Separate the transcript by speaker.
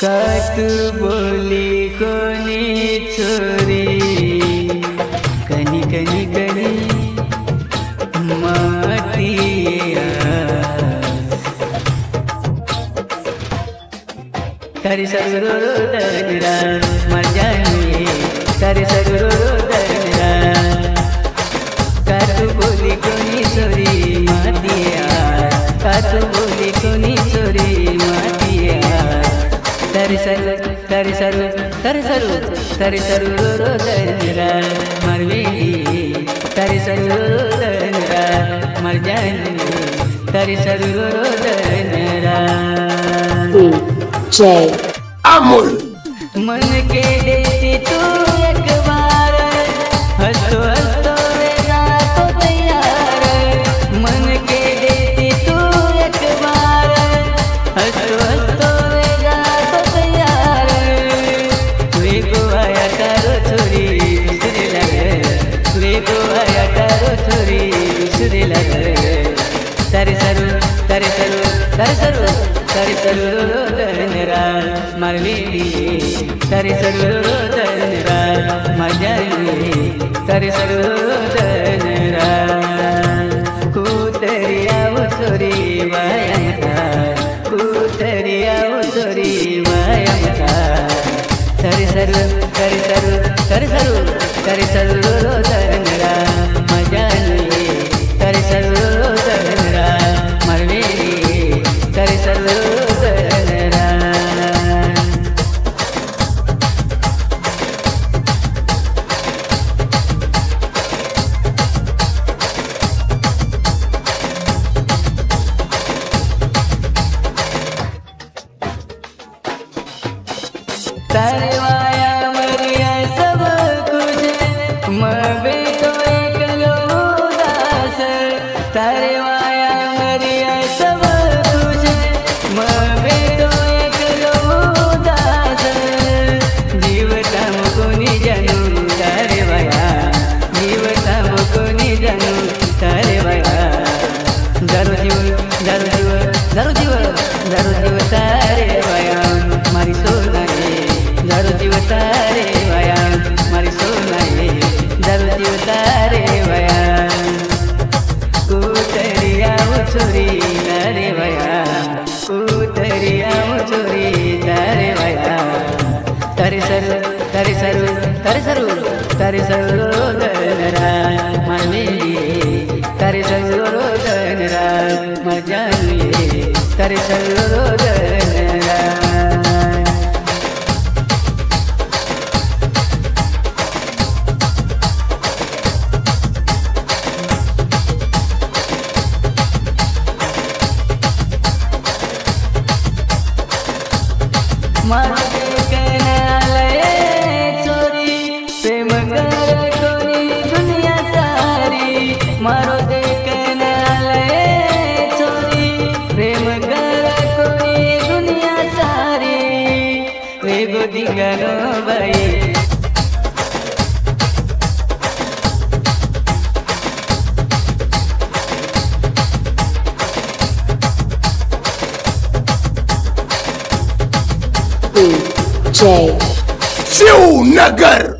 Speaker 1: कात बोली कोणी छोरी कनी कनी कनी माती तारी सगरो दनरा मजानी तारी सगरो दनरा कात बोली कोणी छोरी मातिया कात बोली कोणी छोरी मातिया तारी सरू तारी सरू तारी सरू तारी सरू दनरा मरवेली तारी सरू दनरा मरजानी तारी सरू दनरा
Speaker 2: J
Speaker 3: अमूल
Speaker 1: मन के देती तू एक बार हंसो हंसो मेरा तो तैयार मन के देती तू एक बार हंसो हंसो मेरा तो तैयार वे को आया करो छोरी दूसरे लगे वे को आया करो छोरी दूसरे लगे तारे सरू तारे सरू तारे सरू तारे सरू दनरा मरवेली तारे सरू दनरा मजानी तारे सरू दनरा कुतरिया छोरी वायमता कुतरिया छोरी वायमता तारे सरू तारे सरू तारे सरू तारे सरू दनरा मजानी तारे सरू दनरा मरवेली तारे सरू दनरा तारे वाया मरिया सब कुछ मवे तो एक उदास तारे वाया मरिया सब कुछ मवे तो एक उदास जीवता मुकुनी जानू तारे वाया जीवता मुकुनी जानू तारे वाया दारू जीव दारू जीव दारू जीव दारू जीव तारे वाया मारी सोना दारू जीव तारे वाया मारी सोना दारू जीव तारे वाया कुतरिया छोरी तारे वाया कुतरिया छोरी तारे वाया तारे सरू तारे सरू तारे सरू तारे सरू दनरा मरवेली तारे सरू दनरा मरजानी तारे सरू दनरा मारो कनाले छोरी प्रेम कर कोनी दुनिया सारी मारो दे कनाले छोरी प्रेम कर कोनी दुनिया सारी वे गो दिगरो भाई
Speaker 2: J
Speaker 3: शिवनगर।